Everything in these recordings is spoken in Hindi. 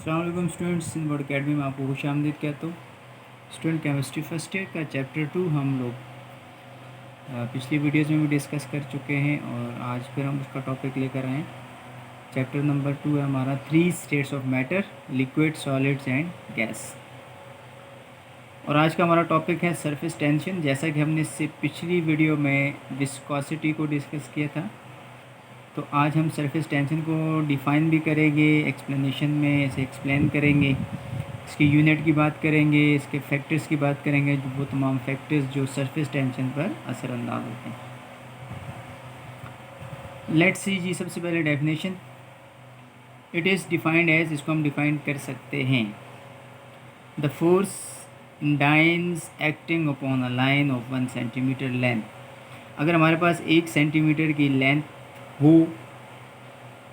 अस्सलाम वालेकुम स्टूडेंट्स, इन बोर्ड अकेडमी में आपको खुश आमदीद कहता हूँ। स्टूडेंट केमिस्ट्री फर्स्ट ईयर का चैप्टर 2 हम लोग पिछली वीडियोज़ में भी डिस्कस कर चुके हैं और आज फिर हम उसका टॉपिक लेकर आए हैं। चैप्टर नंबर 2 है हमारा 3 states of matter, liquid, solids and gas. और आज का हमारा टॉपिक है सरफेस टेंशन। जैसा कि हमने इससे पिछली वीडियो में विस्कोसिटी को डिस्कस किया था, तो आज हम सरफेस टेंशन को डिफ़ाइन भी करेंगे, एक्सप्लेनेशन में इसे एक्सप्लेन करेंगे, इसकी यूनिट की बात करेंगे, इसके फैक्टर्स की बात करेंगे, वो तमाम फैक्टर्स जो सरफेस टेंशन पर असरअंदाज होते हैं। लेट्स सी जी, सबसे पहले definition. It is defined as, इसको हम डिफाइन कर सकते हैं, the force dynes acting upon a line of 1 centimetre length. अगर हमारे पास 1 सेंटीमीटर की लेंथ हो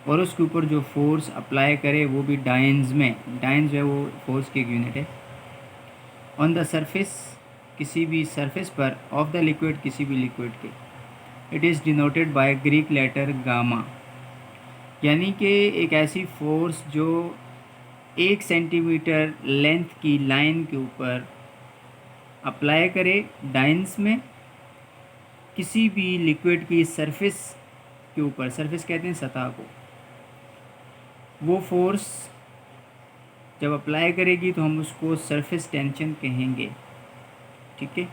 और उसके ऊपर जो फोर्स अप्लाई करे वो भी डाइंस में, डाइंस जो है वो फोर्स की एक यूनिट है, ऑन द सरफेस, किसी भी सरफेस पर, ऑफ द लिक्विड, किसी भी लिक्विड के, it is denoted by Greek letter gamma. यानी कि एक ऐसी फोर्स जो 1 सेंटीमीटर लेंथ की लाइन के ऊपर अप्लाई करे डाइंस में, किसी भी लिक्विड की सरफेस के ऊपर, सरफेस कहते हैं सतह को, वो फोर्स जब अप्लाई करेगी तो हम उसको सरफेस टेंशन कहेंगे। ठीक है।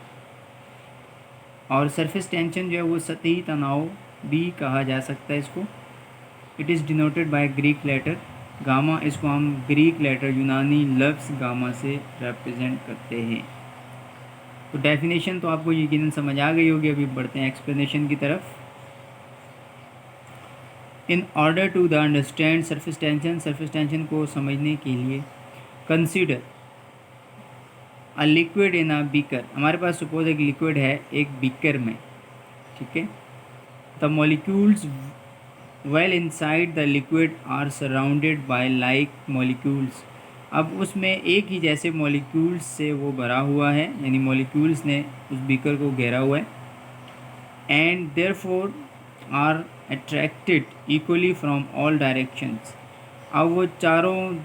और सरफेस टेंशन जो है वो सतही तनाव भी कहा जा सकता है इसको। It is denoted by Greek letter gamma. इसको हम ग्रीक लेटर, यूनानी लफ्ज़ गामा से रिप्रेजेंट करते हैं। तो डेफिनेशन तो आपको यकीनन समझ आ गई होगी। अभी बढ़ते हैं एक्सप्लेनेशन की तरफ। In order to the understand surface tension, surface tension को समझने के लिए, consider a liquid in a beaker. हमारे पास सपोज एक लिक्विड है एक बीकर में। ठीक है। The molecules well inside the liquid are surrounded by like molecules. अब उसमें एक ही जैसे मॉलिक्यूल्स से वो भरा हुआ है, यानी मॉलिक्यूल्स ने उस बीकर को घेरा हुआ है। And therefore are attracted equally from all directions. अब वो चारों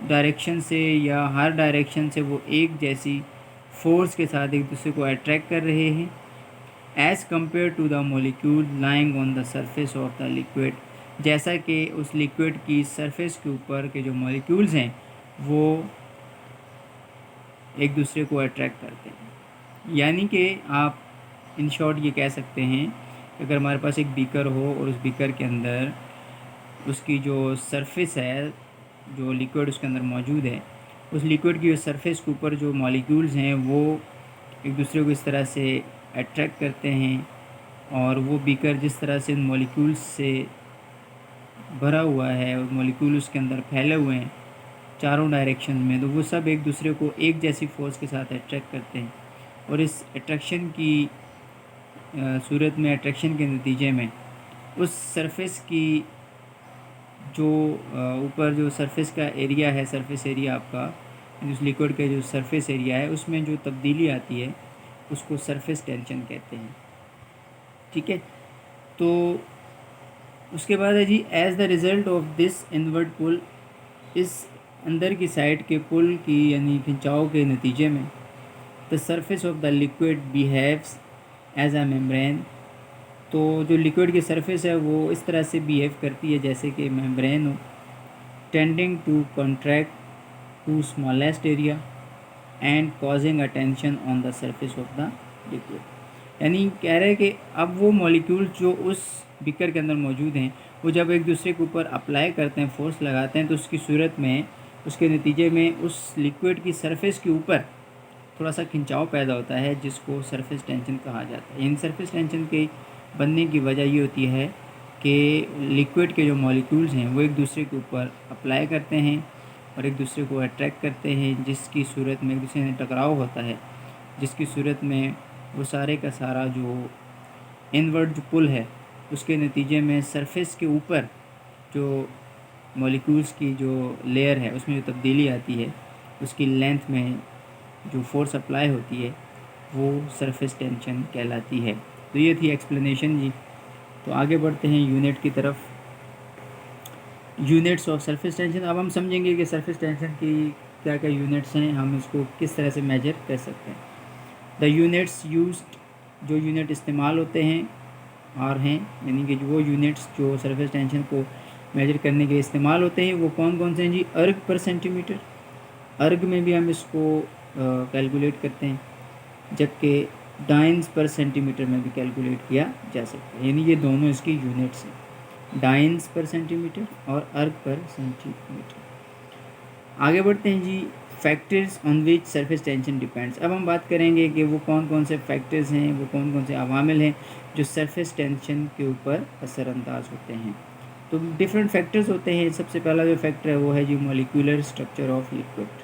डायरेक्शन से या हर डायरेक्शन से वो एक जैसी फोर्स के साथ एक दूसरे को अट्रैक्ट कर रहे हैं, as compare to the molecule lying on the surface of the liquid. जैसा कि उस लिक्विड की सरफेस के ऊपर के जो मॉलिक्यूल्स हैं वो एक दूसरे को अट्रैक्ट करते हैं। यानी कि आप इन शॉर्ट ये कह सकते हैं कि अगर हमारे पास एक बीकर हो और उस बीकर के अंदर उसकी जो सरफेस है, जो लिक्विड उसके अंदर मौजूद है, उस लिक्विड की सरफेस के ऊपर जो मॉलिक्यूल्स हैं वो एक दूसरे को इस तरह से अट्रैक्ट करते हैं, और वो बीकर जिस तरह से उन मॉलिक्यूल्स से भरा हुआ है और मॉलिक्यूल उसके अंदर फैले हुए हैं चारों डायरेक्शन में, तो वो सब एक दूसरे को एक जैसी फोर्स के साथ अट्रैक्ट करते हैं। और इस अट्रैक्शन की सूरत में, अट्रैक्शन के नतीजे में उस सरफेस की जो ऊपर जो सरफेस का एरिया है, सरफेस एरिया आपका, उस लिक्विड का जो सरफेस एरिया है उसमें जो तब्दीली आती है उसको सरफेस टेंशन कहते हैं। ठीक है। तो उसके बाद है जी, as the result of this inward pull, इस अंदर की साइड के पुल की यानी खिंचाव के नतीजे में, the surface of the liquid behaves as a membrane. तो जो लिक्विड की सरफेस है वो इस तरह से बिहेव करती है जैसे कि मेम्ब्रेन हो, tending to contract to smallest area and causing a tension on the surface of the liquid. यानी कह रहे हैं कि अब वो मॉलिक्यूल जो उस बीकर के अंदर मौजूद हैं वो जब एक दूसरे के ऊपर अप्लाई करते हैं, फोर्स लगाते हैं, तो उसकी सूरत में, उसके नतीजे में उस लिक्विड की सरफेस के ऊपर थोड़ा सा खिंचाव पैदा होता है जिसको सरफेस टेंशन कहा जाता है। इन सरफेस टेंशन के बनने की वजह ये होती है कि लिक्विड के जो मॉलिक्यूल्स हैं वो एक दूसरे के ऊपर अप्लाई करते हैं और एक दूसरे को अट्रैक्ट करते हैं, जिसकी सूरत में एक दूसरे में टकराव होता है, जिसकी सूरत में वो सारे का सारा जो इनवर्ड जो पुल है उसके नतीजे में सरफेस के ऊपर जो मॉलिक्यूल्स की जो लेयर है उसमें जो तब्दीली आती है, उसकी लेंथ में जो फोर्स अप्लाई होती है वो सरफेस टेंशन कहलाती है। तो ये थी एक्सप्लेनेशन जी। तो आगे बढ़ते हैं यूनिट की तरफ। Units of surface tension. अब हम समझेंगे कि सरफेस टेंशन की क्या क्या यूनिट्स हैं, हम इसको किस तरह से मेजर कर सकते हैं। द यूनिट्स यूज्ड, जो यूनिट इस्तेमाल होते हैं आर हैं, यानी कि वो यूनिट्स जो सरफेस टेंशन को मेजर करने के लिए इस्तेमाल होते हैं वो कौन कौन से हैं जी। अर्ग पर सेंटीमीटर, अर्ग में भी हम इसको कैलकुलेट करते हैं, जबकि डाइन्स पर सेंटीमीटर में भी कैलकुलेट किया जा सकता है, यानी ये दोनों इसकी यूनिट्स हैं, डाइन्स पर सेंटीमीटर और अर्ग पर सेंटीमीटर। आगे बढ़ते हैं जी, factors on which surface tension depends. अब हम बात करेंगे कि वो कौन कौन से फैक्टर्स हैं, वो कौन कौन से अवामिल हैं जो सरफेस टेंशन के ऊपर असरअंदाज होते हैं। तो डिफरेंट फैक्टर्स होते हैं। सबसे पहला जो फैक्टर है वो है जी molecular structure of liquid.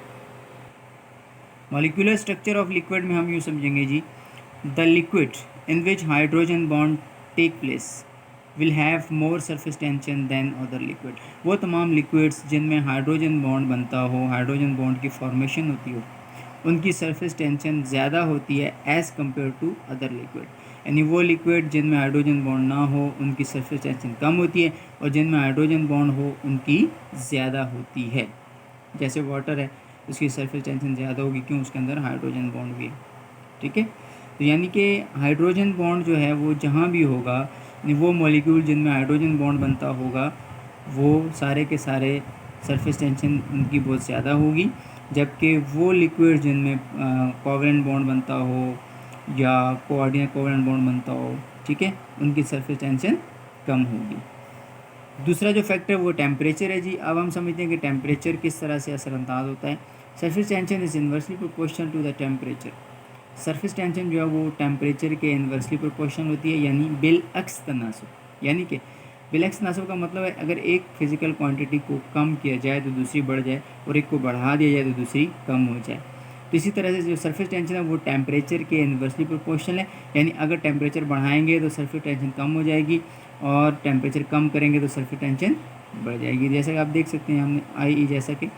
Molecular structure of liquid में हम यूँ समझेंगे जी, the liquid in which hydrogen bond take place will have more surface tension than other liquid. वो तमाम लिक्विड्स जिनमें हाइड्रोजन बॉन्ड बनता हो, हाइड्रोजन बॉन्ड की फॉर्मेशन होती हो, उनकी सरफेस टेंशन ज़्यादा होती है as compare to other liquid. यानी वो लिक्विड जिनमें हाइड्रोजन बॉन्ड ना हो उनकी सरफेस टेंशन कम होती है, और जिनमें हाइड्रोजन बॉन्ड हो उनकी ज़्यादा होती है। जैसे वाटर है, उसकी सरफेस टेंशन ज़्यादा होगी, क्यों, उसके अंदर हाइड्रोजन बॉन्ड भी है। ठीक है, तो यानी कि हाइड्रोजन बॉन्ड जो है वो जहाँ भी होगा, वो मॉलिक्यूल जिनमें हाइड्रोजन बॉन्ड बनता होगा वो सारे के सारे सरफेस टेंशन उनकी बहुत ज़्यादा होगी, जबकि वो लिक्विड जिनमें कोवेलेंट बॉन्ड बनता हो या कोऑर्डिनेट कोवेलेंट बॉन्ड बनता हो, ठीक है, उनकी सरफेस टेंशन कम होगी। दूसरा जो फैक्टर वो टेम्परेचर है जी। अब हम समझते हैं कि टेम्परेचर किस तरह से असरअंदाज होता है। Surface tension is inversely proportional to the temperature. Surface tension जो है वो टेम्परेचर के इन्वर्सली प्रोपोर्शनल होती है, यानी बिलअक्स तनासुब। यानी कि बिलअक्स तनासुब का मतलब है अगर एक फिज़िकल क्वांटिटी को कम किया जाए तो दूसरी बढ़ जाए, और एक को बढ़ा दिया जाए तो दूसरी कम हो जाए। तो इसी तरह से जो सरफेस टेंशन है वो टेम्परेचर के इन्वर्सली प्रोपोर्शनल है, यानी अगर टेम्परेचर बढ़ाएंगे तो सरफेस टेंशन कम हो जाएगी, और टेम्परेचर कम करेंगे तो सरफेस टेंशन बढ़ जाएगी। जैसे कि आप देख सकते हैं हमने आई जैसा कि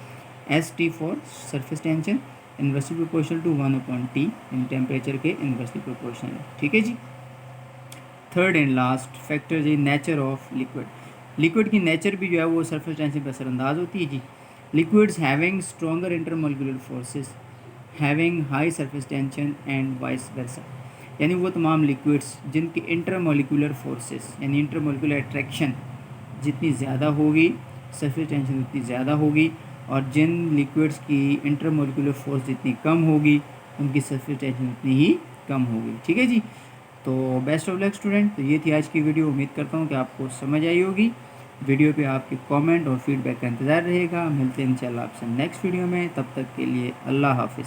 S T for surface tension inversely proportional to 1/T, इन टेम्परेचर के इन्वर्सली प्रोपोर्शनल है। ठीक है जी। थर्ड एंड लास्ट फैक्टर जी, नेचर ऑफ लिक्विड। लिक्विड की नेचर भी जो है वो सरफेस टेंशन पर असरअंदाज होती है जी। Liquids having stronger intermolecular forces having high surface tension and vice versa. यानी वो तमाम लिक्विड्स जिनकी इंटरमोलिकुलर फोर्सेस यानी इंटरमोलिकुलर अट्रैक्शन जितनी ज़्यादा होगी, सरफेस टेंशन उतनी ज़्यादा होगी, और जिन लिक्विड्स की इंटरमोलिकुलर फोर्स जितनी कम होगी उनकी सरफेस टेंशन उतनी ही कम होगी। ठीक है जी। तो बेस्ट ऑफ लक स्टूडेंट। तो ये थी आज की वीडियो। उम्मीद करता हूँ कि आपको समझ आई होगी। वीडियो पे आपके कमेंट और फीडबैक का इंतज़ार रहेगा। मिलते हैं इंशाल्लाह आपसे नेक्स्ट वीडियो में। तब तक के लिए अल्लाह हाफिज़।